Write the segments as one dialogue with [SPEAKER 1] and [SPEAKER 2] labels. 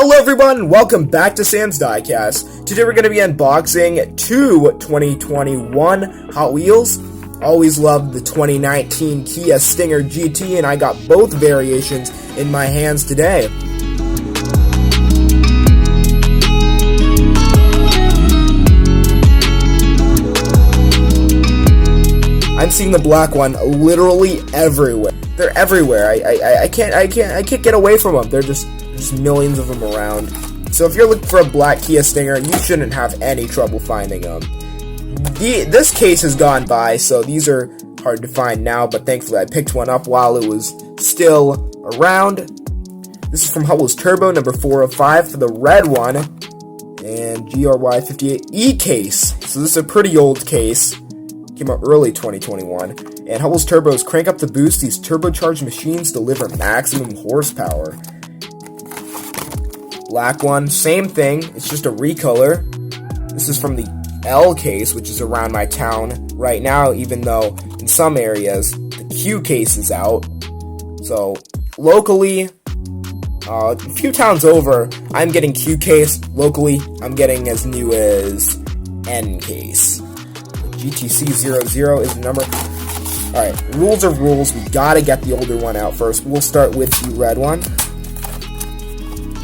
[SPEAKER 1] Hello everyone, welcome back to Sam's Diecast. Today we're going to be unboxing two 2021 Hot Wheels. Always loved the 2019 Kia Stinger GT, and I got both variations in my hands today. I'm seeing the black one literally everywhere. They're everywhere. I can't get away from them. There's millions of them around. So if you're looking for a black Kia Stinger, you shouldn't have any trouble finding them. This case has gone by, so these are hard to find now, but thankfully I picked one up while it was still around. This is from Hot Wheels Turbo, number 405 for the red one, and GRY58E case. So this is a pretty old case. Came out early 2021. And Hot Wheels Turbos crank up the boost. These turbocharged machines deliver maximum horsepower. Black one, same thing. It's just a recolor. This is from the L case, which is around my town right now, even though in some areas the Q case is out. So locally, a few towns over, I'm getting Q case. Locally, I'm getting as new as N case. GTC00 is the number. Alright, rules are rules. We gotta get the older one out first. We'll start with the red one.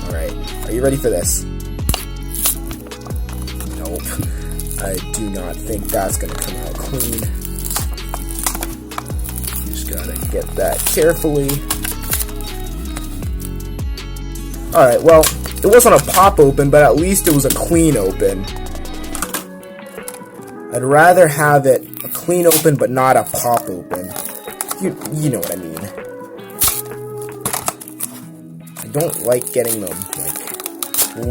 [SPEAKER 1] Alright, are you ready for this? Nope. I do not think that's gonna come out clean. Just gotta get that carefully. Alright, well, it wasn't a pop open, but at least it was a clean open. I'd rather have it a clean open, but not a pop open. You know what I mean. I don't like getting them,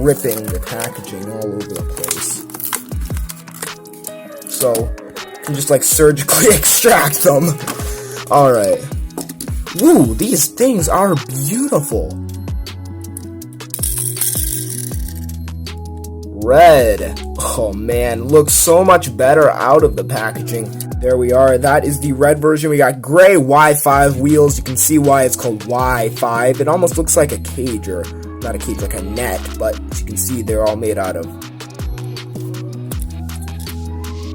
[SPEAKER 1] ripping the packaging all over the place. So, you can just, surgically extract them. Alright. Woo, these things are beautiful. Red. Oh man, looks so much better out of the packaging. There we are. That is the red version. We got gray Y5 wheels. You can see why it's called Y5. It almost looks like a cage, or not a cage, like a net, but as you can see, they're all made out of...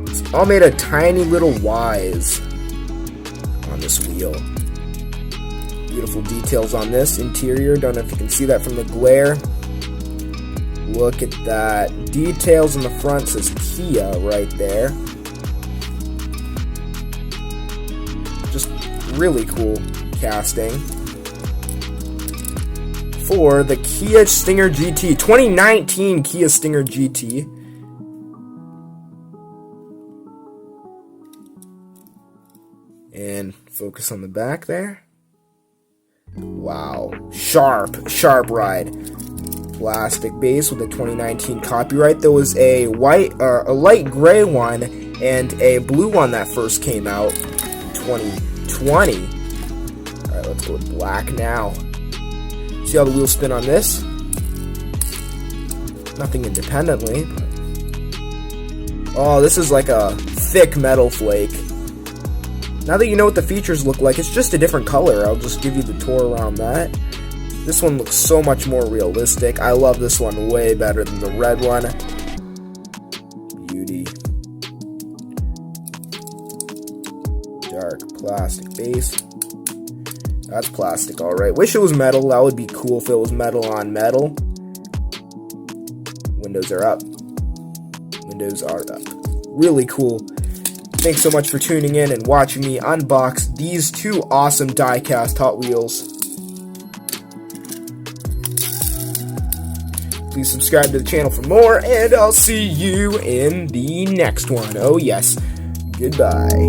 [SPEAKER 1] It's all made of tiny little Ys on this wheel. Beautiful details on this interior. Don't know if you can see that from the glare. Look at that. Details in the front says Kia right there. Just really cool casting. For the Kia Stinger GT. 2019 Kia Stinger GT. And focus on the back there. Wow. Sharp ride. Plastic base with a 2019 copyright. There was a light gray one and a blue one that first came out in 2020. Alright, let's go with black now. See how the wheels spin on this? Nothing independently. Oh, this is like a thick metal flake. Now that you know what the features look like, it's just a different color. I'll just give you the tour around that. This one looks so much more realistic. I love this one way better than the red one. Beauty. Dark plastic base. That's plastic, alright. Wish it was metal. That would be cool if it was metal on metal. Windows are up. Windows are up. Really cool. Thanks so much for tuning in and watching me unbox these two awesome Diecast Hot Wheels. Please subscribe to the channel for more, and I'll see you in the next one. Oh yes, goodbye.